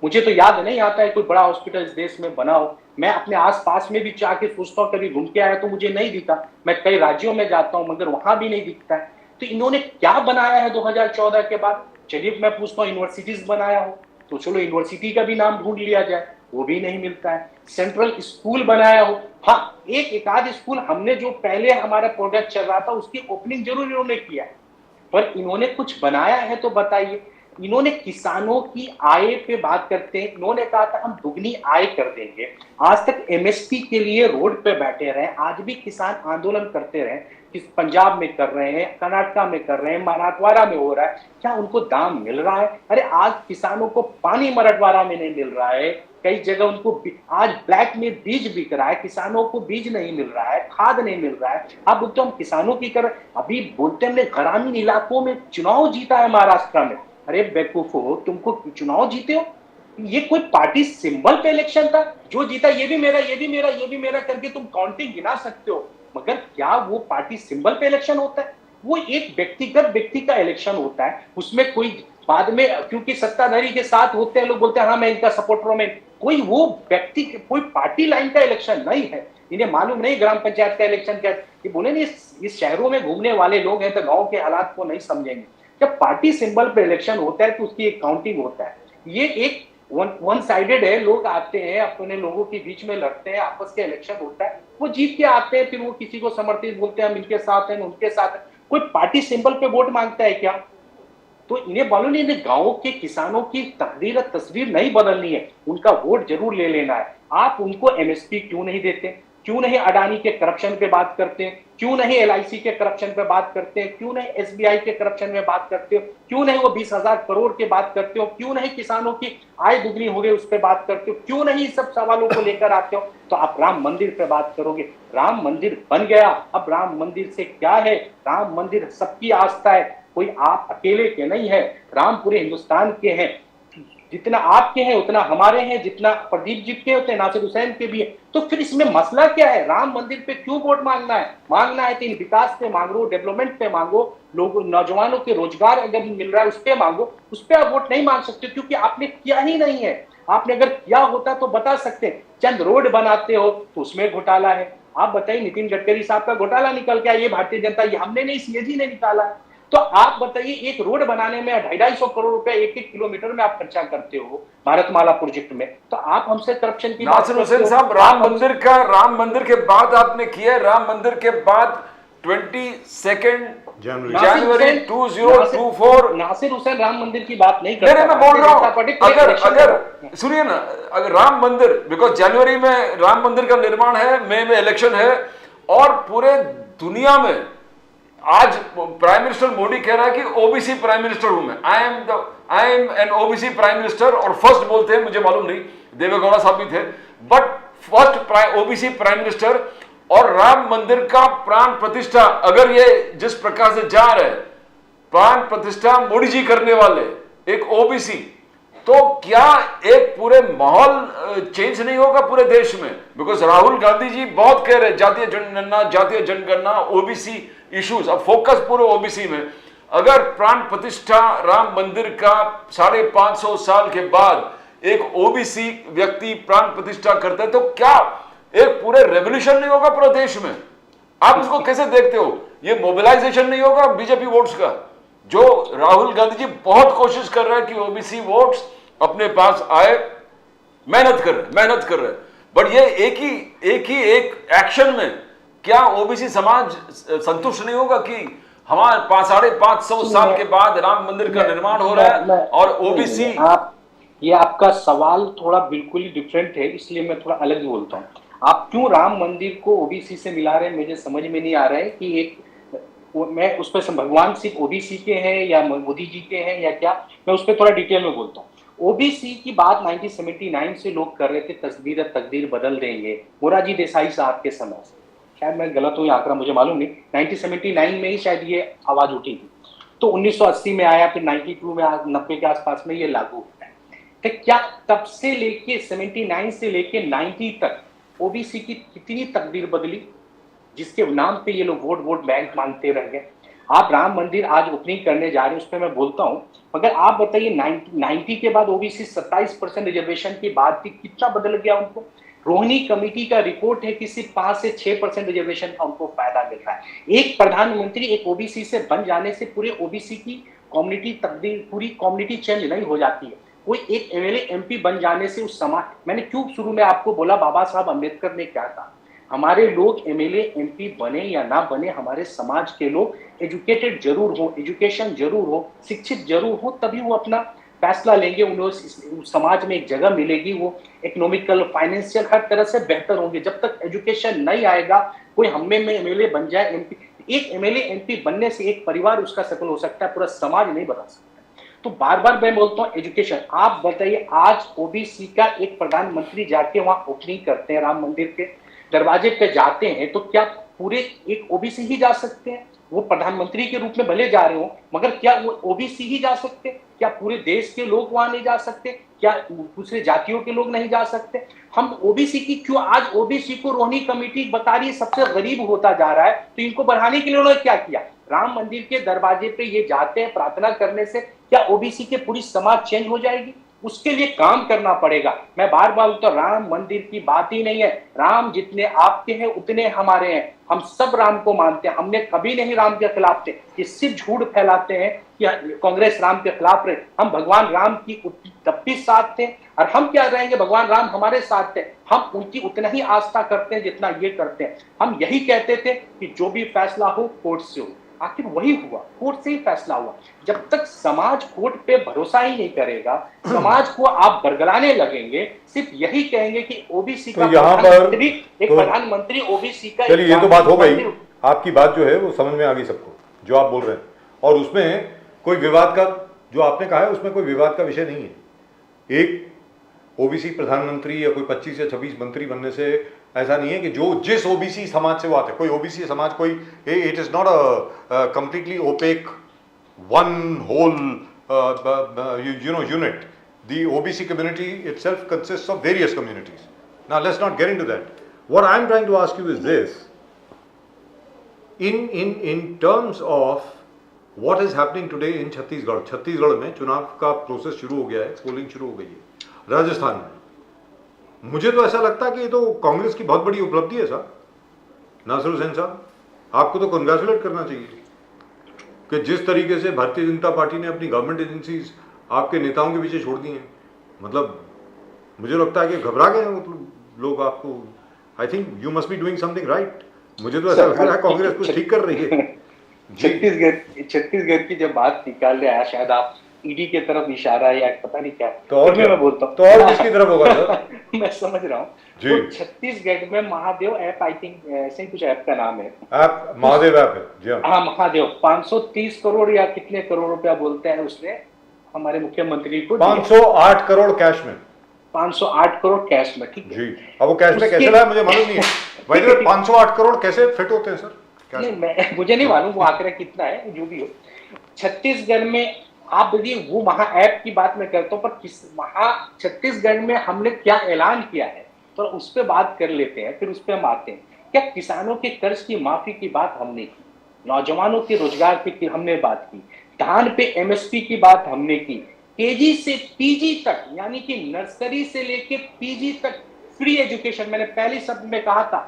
मुझे तो याद नहीं आता है कोई बड़ा हॉस्पिटल इस देश में बना हो। मैं अपने आसपास में भी जाके सोचता हूँ, कभी घूम के आया तो मुझे नहीं दिखा। मैं कई राज्यों में जाता हूँ मगर वहां भी नहीं दिखता है। तो इन्होंने क्या बनाया है 2014 के बाद? चलिए मैं पूछता हूँ, यूनिवर्सिटीज बनाया हो तो चलो यूनिवर्सिटी का भी नाम ढूंढ लिया जाए, वो भी नहीं मिलता है। सेंट्रल स्कूल बनाया हो, हाँ एक आध स्कूल हमने जो पहले हमारा प्रोजेक्ट चल रहा था उसकी ओपनिंग जरूर इन्होंने किया है, पर इन्होंने कुछ बनाया है तो बताइए। इन्होंने किसानों की आय पे बात करते हैं, इन्होंने कहा था हम दुगनी आय कर देंगे। आज तक एमएसपी के लिए रोड पे बैठे रहे, आज भी किसान आंदोलन करते रहे, किस पंजाब में कर रहे हैं, कर्नाटका में कर रहे हैं, मराठवाड़ा में हो रहा है, क्या उनको दाम मिल रहा है? अरे आज किसानों को पानी मराठवाड़ा में नहीं मिल रहा है, कई जगह उनको आज ब्लैक में बीज बिक रहा है, किसानों को बीज नहीं मिल रहा है, खाद नहीं मिल रहा है। अब तो हम किसानों की कर, अभी बोलते हमने ग्रामीण इलाकों में चुनाव जीता है महाराष्ट्र में। अरे बेवकूफो, तुमको चुनाव जीते हो? ये कोई पार्टी सिंबल पे इलेक्शन था, जो जीता ये भी मेरा, ये भी मेरा, ये भी मेरा करके तुम काउंटिंग गिना सकते हो, मगर क्या वो पार्टी सिंबल पे इलेक्शन होता है? वो एक व्यक्तिगत व्यक्ति का इलेक्शन होता है, उसमें कोई बाद में क्योंकि सत्ताधारी के साथ होते हैं लोग बोलते हैं हाँ मैं इनका सपोर्टर हूं, मैं कोई वो व्यक्ति कोई पार्टी लाइन का इलेक्शन नहीं है। इन्हें मालूम नहीं ग्राम पंचायत का इलेक्शन क्या है। ये बोले नहीं, इस शहरों में घूमने वाले लोग हैं तो गांव के हालात को नहीं समझेंगे। जब पार्टी सिंबल पे इलेक्शन होता है तो उसकी एक काउंटिंग होता है। ये एक वन साइडेड है, लोग आते हैं अपने लोगों के बीच में लड़ते हैं, आपस के इलेक्शन होता है, वो जीत के आते हैं, फिर वो किसी को समर्थित बोलते हैं हम इनके साथ हैं उनके साथ हैं। कोई पार्टी सिंबल पे वोट मांगता है क्या? तो इन्हें मालूम नहीं, इन्हें गांवों के किसानों की तकदीर तस्वीर नहीं बदलनी है, उनका वोट जरूर ले लेना है। आप उनको एमएसपी क्यों नहीं देते? क्यों नहीं अडानी के करप्शन पे बात करते हैं? क्यों नहीं एलआईसी के करप्शन पे बात करते हैं? क्यों नहीं एसबीआई के करप्शन में बात करते हो? क्यों नहीं वो 20,000 करोड़ की बात करते हो? क्यों नहीं किसानों की आय दुगनी हो गई उस पर बात करते हो? क्यों नहीं सब सवालों को लेकर आते हो? तो आप राम मंदिर पे बात करोगे, राम मंदिर बन गया, अब राम मंदिर से क्या है? राम मंदिर सबकी आस्था है, कोई आप अकेले के नहीं है, राम पूरे हिंदुस्तान के हैं। जितना आपके हैं उतना हमारे हैं, जितना प्रदीप जी के होते हैं नासिर हुसैन के भी है। तो फिर इसमें मसला क्या है? राम मंदिर पे क्यों वोट मांगना है? मांगना है तो इन विकास पे मांगो, डेवलपमेंट पे मांगो, लोगों नौजवानों के रोजगार अगर मिल रहा है उस पे मांगो, उस पे आप वोट नहीं मांग सकते क्योंकि आपने किया ही नहीं है। आपने अगर किया होता तो बता सकते हैं। चंद रोड बनाते हो तो उसमें घोटाला है। आप बताइए, नितिन गडकरी साहब का घोटाला निकल के, ये भारतीय जनता, ये हमने नहीं, सीएजी ने निकाला है। तो आप बताइए, एक रोड बनाने में 250 करोड़ रुपए एक किलोमीटर में आप खर्चा करते हो भारतमाला प्रोजेक्ट में, तो आप हमसे करप्शन की नासिर हुसैन साहब, राम मंदिर के बाद आपने किया, राम मंदिर के बाद 22 जनवरी 2024 नासिर हुसैन राम मंदिर की बात नहीं करता। मैं बोल रहा हूं, अगर सुनिए ना, अगर राम मंदिर, बिकॉज जनवरी में राम मंदिर का निर्माण है, मई में इलेक्शन है, और पूरे दुनिया में आज प्राइम मिनिस्टर मोदी कह रहा है कि ओबीसी प्राइम मिनिस्टर हूं मैं, I am an OBC prime minister, और फर्स्ट बोलते हैं, मुझे मालूम नहीं, देवेगौड़ा साहब भी थे, but first OBC prime minister. और राम मंदिर का प्राण प्रतिष्ठा अगर ये जिस प्रकार से जा रहे, प्राण प्रतिष्ठा मोदी जी करने वाले एक ओबीसी, तो क्या एक पूरे माहौल चेंज नहीं होगा पूरे देश में? बिकॉज राहुल गांधी जी बहुत कह रहे जातीय जनगणना ओबीसी इश्यूज, अब फोकस पूरे ओबीसी में। अगर प्राण प्रतिष्ठा राम मंदिर का 550 साल के बाद एक ओबीसी व्यक्ति प्राण प्रतिष्ठा करता है, तो क्या एक पूरे रेवोल्यूशन नहीं होगा पूरे देश में? आप इसको कैसे देखते हो? ये मोबिलाइजेशन नहीं होगा बीजेपी वोट्स का, जो राहुल गांधी जी बहुत कोशिश कर रहे हैं कि ओबीसी वोट्स अपने पास आए, मेहनत कर रहे, बट ये एक एक्शन में क्या ओबीसी समाज संतुष्ट नहीं होगा कि हमारे 550 साल के बाद राम मंदिर का निर्माण हो रहा है और ओबीसी? ये आपका सवाल थोड़ा बिल्कुल ही डिफरेंट है, इसलिए मैं थोड़ा अलग बोलता हूँ। आप क्यों राम मंदिर को ओबीसी से मिला रहे हैं, मुझे समझ में नहीं आ रहा है कि एक मैं उस पर भगवान सिर्फ ओबीसी के हैं या मोदी जी के हैं या क्या, मैं उस पर थोड़ा डिटेल में बोलता हूँ। ओबीसी की बात 1979 से लोग कर रहे थे, तकदीर बदल देंगे, मोरारजी देसाई साहब के समय से, शायद मैं गलत हूँ आंकड़ा मुझे मालूम नहीं, 1979 में ही शायद ये आवाज उठी थी। तो 1980 में आया, फिर 92 में, 90 के आसपास में ये लागू होता है। तो क्या तब से लेके 79 से लेके 90 तक ओबीसी की कितनी तकदीर बदली, जिसके नाम पे ये लोग वोट वोट बैंक मांगते रह गए। आप राम मंदिर आज ओपनिंग करने जा रहे हैं, उस पर मैं बोलता हूं, मगर आप बताइए 90 के बाद ओबीसी 27% रिजर्वेशन की बात थी, कितना बदल गया उनको। रोहिणी कमेटी का रिपोर्ट है कि सिर्फ 5 से 6% रिजर्वेशन का उनको फायदा मिल रहा है। एक प्रधानमंत्री एक ओबीसी से बन जाने से पूरे ओबीसी की कम्युनिटी तकदीर, पूरी कम्युनिटी चेंज नहीं हो जाती है। कोई एक एमएलए एमपी बन जाने से उस समाज, मैंने क्यों शुरू में आपको बोला बाबा साहब अम्बेडकर ने क्या कहा, हमारे लोग एमएलए एमपी बने या ना बने, हमारे समाज के लोग एजुकेटेड जरूर हो, एजुकेशन जरूर हो, शिक्षित जरूर हो, तभी वो अपना फैसला लेंगे, उन्हें समाज में एक जगह मिलेगी, वो इकोनॉमिकल फाइनेंशियल हर तरह से बेहतर होंगे। जब तक एजुकेशन नहीं आएगा, कोई हम में एमएलए बन जाए एमपी, एक एमएलए एमपी बनने से एक परिवार उसका सफल हो सकता है, पूरा समाज नहीं बना सकता। तो बार बार मैं बोलता हूँ एजुकेशन। आप बताइए आज ओबीसी का एक प्रधानमंत्री जाके वहां ओपनिंग करते हैं, राम मंदिर के दरवाजे पे जाते हैं, तो क्या पूरे एक ओबीसी ही जा सकते हैं? वो प्रधानमंत्री के रूप में भले जा रहे हो, मगर क्या वो ओबीसी ही जा सकते? क्या पूरे देश के लोग वहां नहीं जा सकते? क्या दूसरे जातियों के लोग नहीं जा सकते? हम ओबीसी की क्यों आज ओबीसी को रोहिणी कमेटी बता रही है सबसे गरीब होता जा रहा है, तो इनको बढ़ाने के लिए उन्होंने क्या किया? राम मंदिर के दरवाजे पे ये जाते हैं, प्रार्थना करने से क्या ओबीसी के पूरी समाज चेंज हो जाएगी? उसके लिए काम करना पड़ेगा। मैं बार बार तो राम मंदिर की बात ही नहीं है, राम जितने आपके हैं उतने हमारे हैं, हम सब राम को मानते हैं, हमने कभी नहीं राम के खिलाफ थे। ये सिर्फ झूठ फैलाते हैं कि कांग्रेस राम के खिलाफ रहे, हम भगवान राम की तब भी साथ थे, और हम क्या रहेंगे, भगवान राम हमारे साथ थे, हम उनकी उतना ही आस्था करते हैं जितना ये करते हैं। हम यही कहते थे कि जो भी फैसला हो कोर्ट से हो, आखिर वही हुआ, कोर्ट से ही फैसला हुआ। जब तक समाज कोर्ट पे भरोसा ही नहीं करेगा, समाज को आप बरगलाने लगेंगे, सिर्फ यही कहेंगे कि ओबीसी का प्रधानमंत्री, एक प्रधानमंत्री ओबीसी का। चलिए ये तो बात हो गई, आपकी बात जो है वो समझ में आ गई सबको जो आप बोल रहे हैं, और उसमें कोई विवाद का, जो आपने कहा है उसमें कोई विवाद का विषय नहीं है। एक ओबीसी प्रधानमंत्री या कोई 25 या 26 मंत्री बनने से ऐसा नहीं है कि जो जिस ओबीसी समाज से वो आते, कोई ओबीसी समाज कोई, it is not a completely opaque one whole unit. The OBC community itself consists of various communities. Now let's not get into that. What I'm trying to ask you is this: in terms of what is happening today in Chhattisgarh में चुनाव का प्रोसेस शुरू हो गया है, पोलिंग शुरू हो गई है। राजस्थान में मुझे तो ऐसा लगता है कि ये तो कांग्रेस की बहुत बड़ी उपलब्धि है साहब। नासिर हुसैन साहब, आपको तो कंग्रेचुलेट करना चाहिए कि जिस तरीके से भारतीय जनता पार्टी ने अपनी गवर्नमेंट एजेंसीज आपके नेताओं के पीछे छोड़ दी हैं। मतलब मुझे लगता है कि घबरा गए हैं मतलब लोग आपको। I think you must be doing something right. मुझे तो ऐसा लग रहा है कांग्रेस कुछ ठीक कर रही है। छत्तीसगढ़ की जब बात निकाल रहे आया, शायद आप ईडी के तरफ इशारा या पता नहीं क्या, तो और मैं बोलता हूँ तो और किसकी तरफ होगा सर? मैं समझ रहा हूँ। तो छत्तीसगढ़ में महादेव ऐप, आई थिंक ऐसे ही कुछ ऐप का नाम है, ऐप महादेव ऐप है जी हाँ महादेव, 530 करोड़ या कितने करोड़ रुपया बोलते हैं उसने हमारे मुख्यमंत्री को, 508 करोड़ कैश में, 508 करोड़ कैश में, ठीक है जी। अब वो कैश में कैसे लाया मुझे मालूम नहीं है भाई। 508 करोड़ कैसे फिट होते हैं सर? नहीं, मुझे नहीं मालूम वो आंकड़ा कितना है, जो भी हो। छत्तीसगढ़ में आप देखिए, वो महा ऐप की बात मैं करता हूँ, पर किस महा छत्तीसगढ़ में हमने क्या ऐलान किया है तो उस पर बात कर लेते हैं, फिर उस पर हम आते हैं। क्या किसानों के कर्ज की माफी की बात हमने की, नौजवानों के रोजगार की हमने बात की, धान पे एमएसपी की बात हमने की, केजी से पीजी तक, यानी कि नर्सरी से लेके पीजी तक फ्री एजुकेशन। मैंने पहले शब्द में कहा था,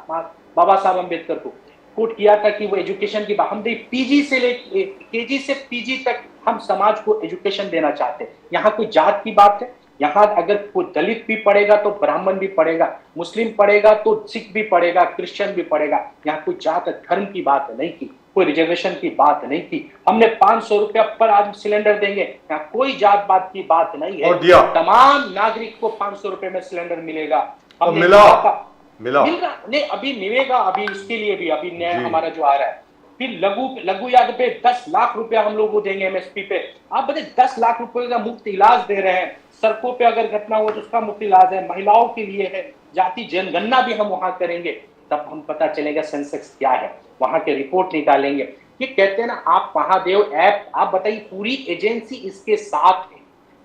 बाबा साहब अम्बेडकर को कोट किया था कि वो एजुकेशन की बात, हम पीजी से लेके केजी से पीजी तक हम समाज को एजुकेशन देना चाहते हैं। यहाँ कोई जात की बात है? यहाँ अगर कोई दलित भी पढ़ेगा तो ब्राह्मण भी पढ़ेगा, मुस्लिम पढ़ेगा तो सिख भी पढ़ेगा, क्रिश्चियन भी पढ़ेगा। यहाँ कोई जात धर्म की बात नहीं की, कोई रिजर्वेशन की बात नहीं की। हमने 500 रुपया पर आदमी सिलेंडर देंगे, यहाँ कोई जात पात की बात नहीं है। तमाम नागरिक को 500 रुपए में सिलेंडर मिलेगा। मिल रहा नहीं, अभी मिलेगा, अभी इसके लिए भी अभी नया हमारा जो आ रहा है। फिर लघु याद पे 10 लाख रुपया हम लोग को देंगे एमएसपी पे। आप बताइए 10 लाख रुपए का मुफ्त इलाज दे रहे हैं, सड़कों पे अगर घटना हो तो उसका मुफ्त इलाज है, महिलाओं के लिए है, जाति जनगणना भी हम वहां करेंगे, तब हम पता चलेगा सेंसेक्स क्या है, वहां के रिपोर्ट निकालेंगे। ये कहते हैं ना आप महादेव ऐप, आप बताइए पूरी एजेंसी इसके साथ है,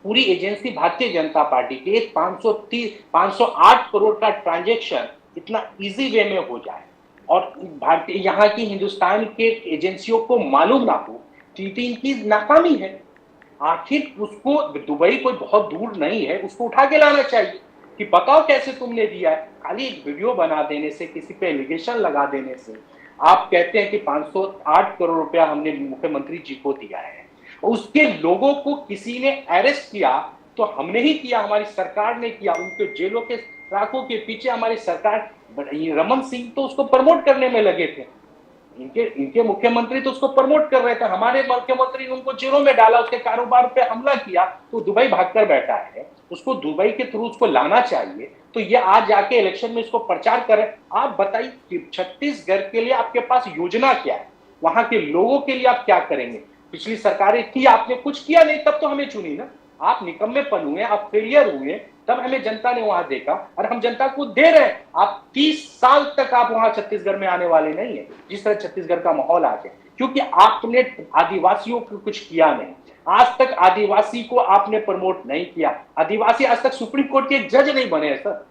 पूरी एजेंसी भारतीय जनता पार्टी की, एक 508 करोड़ का ट्रांजैक्शन इतना इजी वे में हो जाए और भारतीय यहाँ की हिंदुस्तान के एजेंसियों को मालूम ना हो, तो इनकी नाकामी है। आखिर उसको, दुबई कोई बहुत दूर नहीं है, उसको उठा के लाना चाहिए कि बताओ कैसे तुमने दिया है। खाली एक वीडियो बना देने से, किसी पे एलिगेशन लगा देने से आप कहते हैं कि 508 करोड़ रुपया हमने मुख्यमंत्री जी को दिया है, उसके लोगों को किसी ने अरेस्ट किया तो हमने ही किया, हमारी सरकार ने किया। उनके जेलों के राखों के पीछे हमारी सरकार, रमन सिंह तो उसको प्रमोट करने में लगे थे, इनके मुख्यमंत्री तो उसको प्रमोट कर रहे थे, हमारे मुख्यमंत्री ने उनको जेलों में डाला, उसके कारोबार पे हमला किया, तो दुबई भागकर बैठा है। उसको दुबई के थ्रू उसको लाना चाहिए, तो ये आज जाके इलेक्शन में इसको प्रचार करे। आप बताइए कि छत्तीसगढ़ के लिए आपके पास योजना क्या है, वहां के लोगों के लिए आप क्या करेंगे? पिछली सरकारें थी, आपने कुछ किया नहीं, तब तो हमें चुनी ना। आप निकम्मेपन हुए, आप फेलियर हुए, तब हमें जनता ने वहां देखा और हम जनता को दे रहे हैं। आप 30 साल तक आप वहां छत्तीसगढ़ में आने वाले नहीं है, जिस तरह छत्तीसगढ़ का माहौल आ गया, क्योंकि आपने आदिवासियों को कुछ किया नहीं। आज तक आदिवासी को आपने प्रमोट नहीं किया। आदिवासी आज तक सुप्रीम कोर्ट के एक जज नहीं बने हैं सर।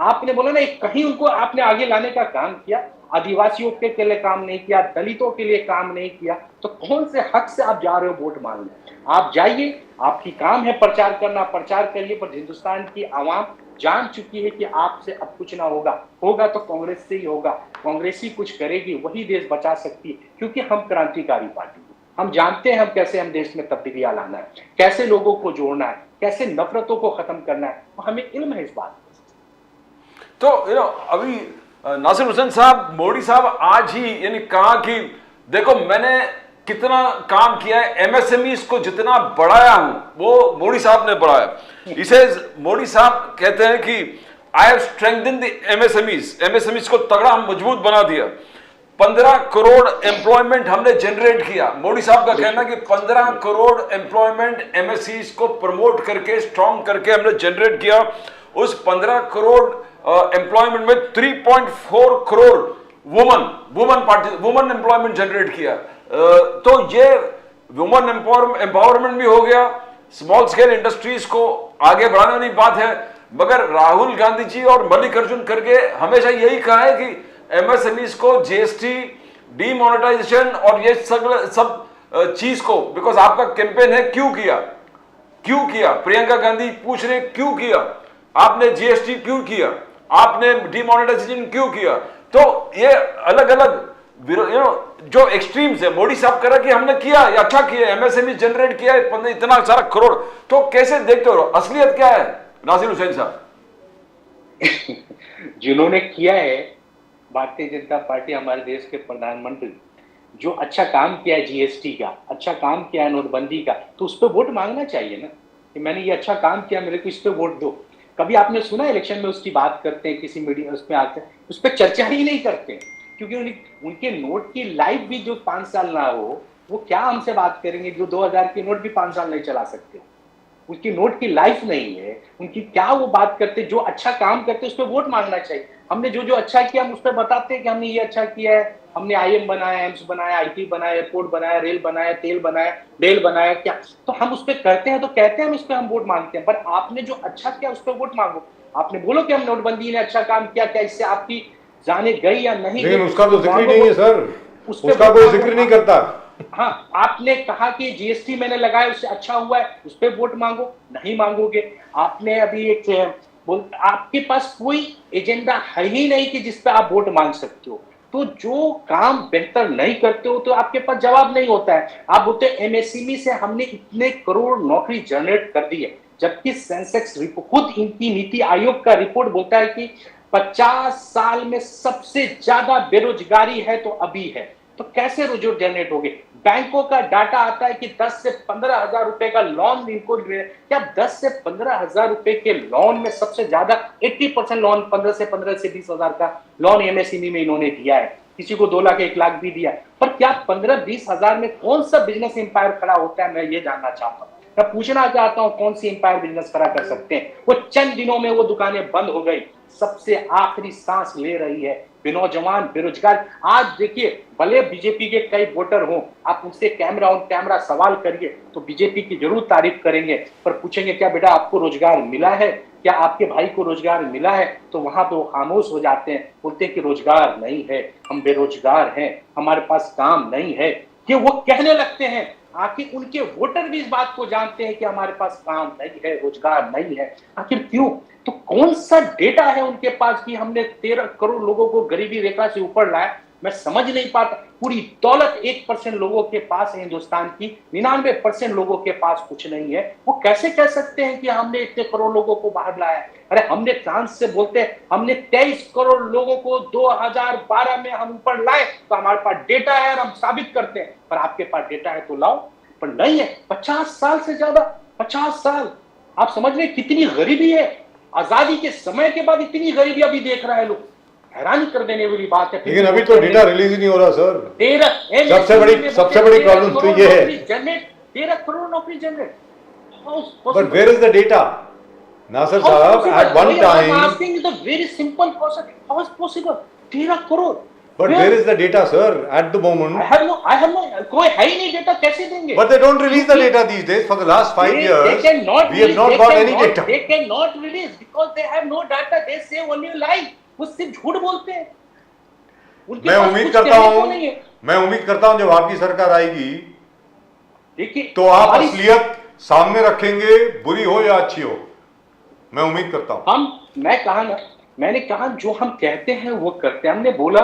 आपने बोला ना, कहीं उनको आपने आगे लाने का काम किया, आदिवासियों के लिए काम नहीं किया, दलितों के लिए काम नहीं किया, तो कौन से हक से आप जा रहे हो वोट मांगने? आप जाइए, आपकी काम है प्रचार करना, प्रचार करिए, पर हिंदुस्तान की आवाम जान चुकी है कि आपसे अब कुछ ना होगा तो कांग्रेस से ही होगा। कांग्रेस ही कुछ करेगी, वही देश बचा सकती है, क्योंकि हम क्रांतिकारी पार्टी, हम जानते हैं हम कैसे हम देश में तब्दीलियां लाना है, कैसे लोगों को जोड़ना है, कैसे नफरतों को खत्म करना है, हमें इल्म है इस बात। तो अभी नासिर हुसैन साहब, मोदी साहब आज ही यानी कहा कि देखो मैंने कितना काम किया है, एमएसएमईज को जितना बढ़ाया हूं वो मोदी साहब ने बढ़ाया। इसे मोदी साहब कहते हैं कि आई हैव स्ट्रेंथेन्ड द एमएसएमईज को तगड़ा मजबूत बना दिया। 15 करोड़ एम्प्लॉयमेंट हमने जनरेट किया। मोदी साहब का कहना कि 15 करोड़ एम्प्लॉयमेंट एमएससीज को प्रमोट करके, स्ट्रॉन्ग करके हमने जनरेट किया। उस 15 करोड़ एम्प्लॉयमेंट में 3.4 करोड़ वुमन एम्प्लॉयमेंट जनरेट किया। तो ये वुमन एम्पावरमेंट भी हो गया, स्मॉल स्केल इंडस्ट्रीज को आगे बढ़ाने वाली बात है। मगर राहुल गांधी जी और मल्लिकार्जुन खड़गे हमेशा यही कहा है कि एमएसएमईज को जीएसटी, डीमोनेटाइजेशन और ये सब चीज को, बिकॉज आपका कैंपेन है, क्यों किया? प्रियंका गांधी पूछ रहे क्यों किया? आपने जीएसटी क्यों किया? आपने डीमोनेटाइजेशन क्यों किया? तो ये अलग अलग जो एक्सट्रीम्स है, मोदी साहब कह रहा कि हमने किया, ये अच्छा किया, एमएसएमई जनरेट किया है इतना सारा करोड़। तो कैसे देखते हो, असलियत क्या है नासिर हुसैन साहब? जिन्होंने किया है, भारतीय जनता पार्टी, हमारे देश के प्रधानमंत्री, जो अच्छा काम किया है जीएसटी का, अच्छा काम किया है नोटबंदी का, तो उस पर वोट मांगना चाहिए ना कि मैंने ये अच्छा काम किया, मेरे को इस पर वोट दो। कभी आपने सुना इलेक्शन में उसकी बात करते हैं, किसी मीडिया उसमें आते हैं, उस पर चर्चा ही नहीं करते, क्योंकि उनके नोट की लाइफ भी जो 5 साल ना हो, वो क्या हमसे बात करेंगे? जो 2000 के नोट भी 5 साल नहीं चला सकते, उनकी नोट की लाइफ नहीं है, उनकी क्या वो बात करते? जो अच्छा काम करते उस पर वोट मांगना चाहिए। हमने जो अच्छा किया हम उस पर बताते हैं कि हमने ये अच्छा किया है, हमने आईएम बनाया, एम्स बनाया, आईटी बनाया, एयरपोर्ट बनाया, रेल बनाया, तेल बनाया, रेल बनाया, क्या तो हम उस पर करते हैं, तो कहते हैं हम इस पर हम वोट मांगते हैं। पर आपने जो अच्छा किया उस पर वोट मांगो। आपने बोलो कि हम नोटबंदी ने अच्छा काम किया, क्या इससे आपकी जाने गई या नहीं? लेकिन उसका तो जिक्र नहीं है सर, उसका कोई जिक्र नहीं करता। हाँ, आपने कहा कि जीएसटी मैंने लगाया उससे अच्छा हुआ है, उस पर वोट मांगो, नहीं मांगोगे। आपने अभी आपके पास कोई एजेंडा है ही नहीं कि जिस पे आप वोट मांग सकते हो। तो जो काम बेहतर नहीं करते हो तो आपके पास जवाब नहीं होता है। आप बोलते एमएसएमई से हमने इतने करोड़ नौकरी जनरेट कर दी है, जबकि सेंसेक्स खुद इनकी नीति आयोग का रिपोर्ट बोलता है कि 50 साल में सबसे ज्यादा बेरोजगारी है तो अभी है। तो कैसे रोजगार जनरेट होंगे? बैंकों का डाटा आता है कि 10 से 15 हजार रुपए का लोन इनको, क्या 10 से 15 हजार रुपए के लोन में सबसे ज्यादा 80% लोन 15 से 20 हजार का लोन एमएसएमई में इन्होंने दिया है। किसी को 2 लाख 1 लाख भी दिया। पर क्या 15-20 हजार में कौन सा बिजनेस एम्पायर खड़ा होता है? मैं ये जानना चाहता हूँ। मैं पूछना चाहता हूं कौन सी एम्पायर बिजनेस करा कर सकते हैं। वो चंद दिनों में वो दुकानें बंद हो गई, सबसे आखिरी सांस ले रही है नौजवान बेरोजगार। आज देखिए, भले बीजेपी के कई वोटर हों, आप उनसे कैमरा ऑन कैमरा सवाल करिए तो बीजेपी की जरूर तारीफ करेंगे, पर पूछेंगे क्या बेटा आपको रोजगार मिला है, क्या आपके भाई को रोजगार मिला है, तो वहां पे वो खामोश हो जाते हैं, बोलते हैं कि रोजगार नहीं है, हम बेरोजगार हैं, हमारे पास काम नहीं है, ये वो कहने लगते हैं। आखिर उनके वोटर भी इस बात को जानते हैं कि हमारे पास काम नहीं है, रोजगार नहीं है। आखिर क्यों? तो कौन सा डेटा है उनके पास कि हमने 13 करोड़ लोगों को गरीबी रेखा से ऊपर लाया? मैं समझ नहीं पाता। पूरी दौलत 1% लोगों के पास है हिंदुस्तान की, 99% लोगों के पास कुछ नहीं है। वो कैसे कह सकते हैं कि हमने इतने करोड़ लोगों को बाहर लाया? अरे हमने फ्रांस से बोलते हैं हमने 23 करोड़ लोगों को 2012 में हम ऊपर लाए, तो हमारे पास डेटा है और हम साबित करते हैं। पर आपके पास डेटा है तो लाओ, पर नहीं है। 50 साल से ज्यादा, 50 साल, आप समझ रहे कितनी गरीबी है? आजादी के समय के बाद इतनी गरीबी अभी देख रहे हैं लोग, हैरानी कर देने वाली बात है। लेकिन अभी तो डेटा रिलीज ही नहीं हो रहा सर। 13 सबसे बड़ी प्रॉब्लम तो ये है। 13 करोड़ नौकरी generate, but where is the data? Nasir साहब, at one time, I'm asking you the very simple question. How is possible? 13 crore. but where is the data, sir? At the moment, I have no, कोई है ही नहीं डेटा, कैसे देंगे? but they don't release the data these days. For the last 5 years, we have not got any data. They cannot release because they have no data. They say only lie. वो सिर्फ झूठ बोलते हैं। मैं उम्मीद करता हूं जब आपकी सरकार आएगी, देखिए, तो आप असलियत सामने रखेंगे, बुरी हो या अच्छी हो। मैं उम्मीद करता हूं। मैंने कहा जो हम कहते हैं वो करते हैं। हमने बोला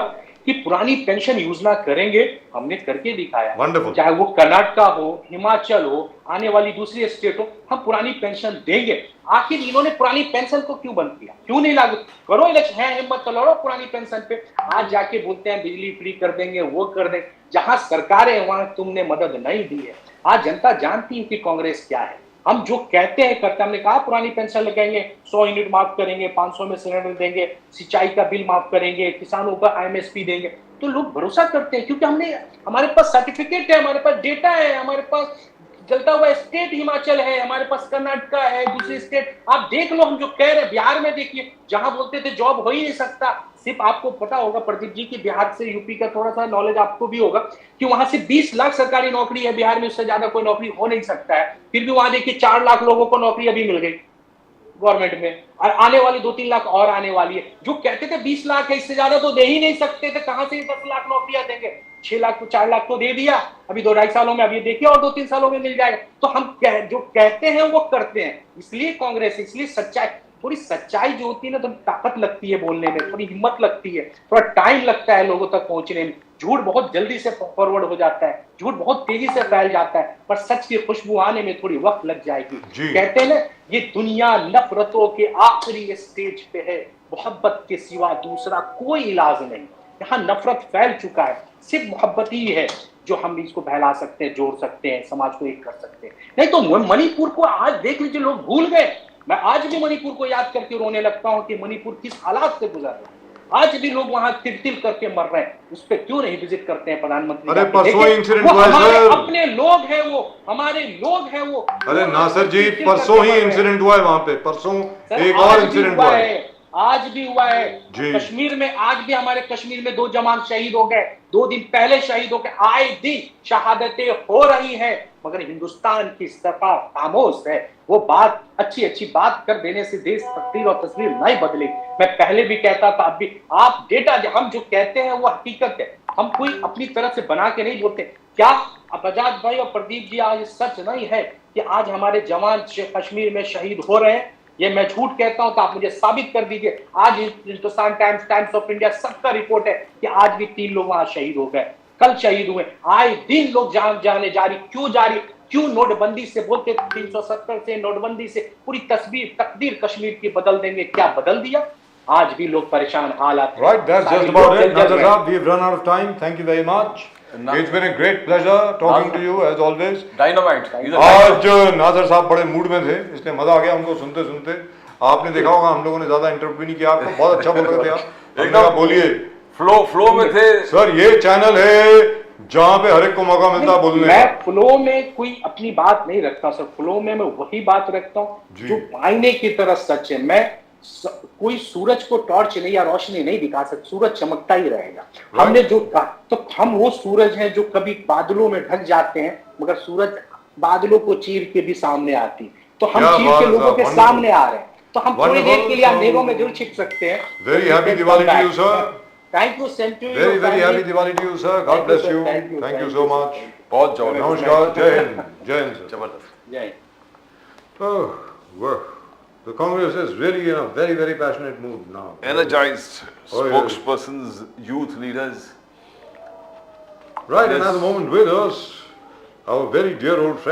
कि पुरानी पेंशन योजना करेंगे, हमने करके दिखाया। वंडरफुल। चाहे वो कर्नाटका हो, हिमाचल हो, आने वाली दूसरी स्टेट हो, हम पुरानी पेंशन देंगे। आखिर इन्होंने पुरानी पेंशन को क्यों बंद किया? क्यों नहीं लागू? करो इलेक्शन, है हिम्मत तो लड़ो पुरानी पेंशन पे। आज जाके बोलते हैं बिजली फ्री कर देंगे, वो कर देंगे। जहां सरकारें वहां तुमने मदद नहीं दी है। आज जनता जानती है कि कांग्रेस क्या है। हम जो कहते हैं करते। हमने कहा पुरानी पेंशन लगाएंगे, 100 यूनिट माफ करेंगे, 500 में सिलेंडर देंगे, सिंचाई का बिल माफ करेंगे, किसानों का IMSP देंगे, तो लोग भरोसा करते हैं क्योंकि हमारे पास सर्टिफिकेट है, हमारे पास डेटा है, हमारे पास जलता हुआ स्टेट हिमाचल है, हमारे पास कर्नाटका है, दूसरी स्टेट आप देख लो। हम जो कह रहे हैं बिहार में देखिए, जहां बोलते थे जॉब हो ही नहीं सकता, सिर्फ आपको पता होगा प्रदीप जी की बिहार से यूपी का थोड़ा सा नॉलेज आपको भी होगा कि वहां से 20 लाख सरकारी नौकरी है, बिहार में उससे ज्यादा कोई नौकरी हो नहीं सकता है। फिर भी वहां देखिए 4 लाख लोगों को नौकरी अभी मिल गई गवर्नमेंट में, और आने वाली 2-3 लाख और आने वाली है। जो कहते थे 20 लाख है, इससे ज्यादा तो दे ही नहीं सकते थे, कहां से 10 लाख नौकरियां देंगे? 6 लाख तो 4 लाख तो दे दिया अभी 2-2.5 सालों में, अभी देखिए और 2-3 सालों में मिल जाएगा। तो हम जो कहते हैं वो करते हैं। इसलिए कांग्रेस, इसलिए सच्चाई, थोड़ी सच्चाई जो होती है ना, थोड़ी ताकत लगती है बोलने में, थोड़ी हिम्मत लगती है, थोड़ा टाइम लगता है लोगों तक पहुंचने में। झूठ बहुत जल्दी से फॉरवर्ड हो जाता है, झूठ बहुत तेजी से फैल जाता है, पर सच की खुशबू आने में थोड़ी वक्त लग जाएगी। कहते हैं ना, ये दुनिया नफरतों के आखिरी स्टेज पे है, मोहब्बत के सिवा दूसरा कोई इलाज नहीं। यहाँ नफरत फैल चुका है, सिर्फ मोहब्बत ही है जो हम इसको फैला सकते हैं, जोड़ सकते हैं, समाज को एक कर सकते हैं। नहीं तो मणिपुर को आज देख लीजिए, लोग भूल गए। मैं आज भी मणिपुर को याद करके रोने लगता हूं कि मणिपुर किस हालात से गुजर रहा है। आज भी लोग वहां तिल करके मर रहे हैं, उस पर क्यों नहीं विजिट करते हैं प्रधानमंत्री? अरे परसों इंसिडेंट हुआ है, अपने लोग हैं वो, हमारे लोग हैं वो। अरे नासिर जी, परसों ही इंसिडेंट हुआ है वहां पे, परसों एक और इंसिडेंट हुआ है, आज भी हुआ है कश्मीर में। आज भी हमारे कश्मीर में 2 जवान शहीद हो गए, 2 दिन पहले शहीद हो गए। आए दिन शहादतें हो रही हैं, मगर हिंदुस्तान की सरकार खामोश है। वो बात अच्छी बात कर देने से देश तकदीर और तस्वीर नहीं बदलेगी। मैं पहले भी कहता था, अब भी आप डेटा, हम जो कहते हैं वो हकीकत है, हम कोई अपनी तरफ से बना के नहीं बोलते। क्या बजाज भाई और प्रदीप जी, आज सच नहीं है कि आज हमारे जवान कश्मीर में शहीद हो रहे हैं? ये मैं झूठ कहता हूं तो आप मुझे साबित कर दीजिए। आज हिंदुस्तान टाइम्स ऑफ इंडिया सबका रिपोर्ट है कि आज भी 3 लोग वहां शहीद हो गए, कल शहीद हुए। आए दिन लोग जान जाने जा रही, क्यों जा रही? क्यों? नोटबंदी से बोलते 370 से, नोटबंदी से पूरी तकदीर कश्मीर की बदल देंगे। क्या बदल दिया? आज भी लोग परेशान हालात। Right, that's just about it. Nadir Saab, we've run out of time. Thank you very much. It's been a great pleasure talking to you as always. Dynamite. आज नादिर साहब बड़े मूड में थे, इसलिए मजा आ गया उनको सुनते सुनते। आपने देखा होगा हम लोगों ने ज्यादा इंटरव्यू भी नहीं किया, आपको बहुत अच्छा बोल रहे थे आप। एकदम बोलिए, फ्लो में थे सर। ये चैनल है जहां पे हर एक को मौका मिलता है बोलने मैं का। फ्लो में कोई अपनी बात नहीं रखता सर, फ्लो में मैं वही बात रखता जी। हूँ जो आईने की तरह सच है। मैं कोई सूरज को टॉर्च नहीं या रोशनी नहीं दिखा सकता, सूरज चमकता ही रहेगा। हमने जो कहा, तो हम वो सूरज हैं जो कभी बादलों में ढक जाते हैं, मगर सूरज बादलों को चीर के भी सामने आती, तो हम क्या चीर बात के है लोगों साहब, के wonderful। सामने आ रहे हैं, तो हम थोड़ी देर Wonderful, के लिए so- अंधेरों में जरूर छिप सकते हैं। Very happy Diwali to you, sir. Thank you, same to you. Very, very happy Diwali to you, sir. God bless you. Thank you so much. बहुत जबरदस्त, नमस्कार, जय हिंद, जय हिंद sir. जबरदस्त। जय। Oh, wow. The Congress is really in a very, very passionate mood now. Energized Oh, yes. spokespersons, youth leaders. Right, and Yes. at the moment with us, our very dear old friend.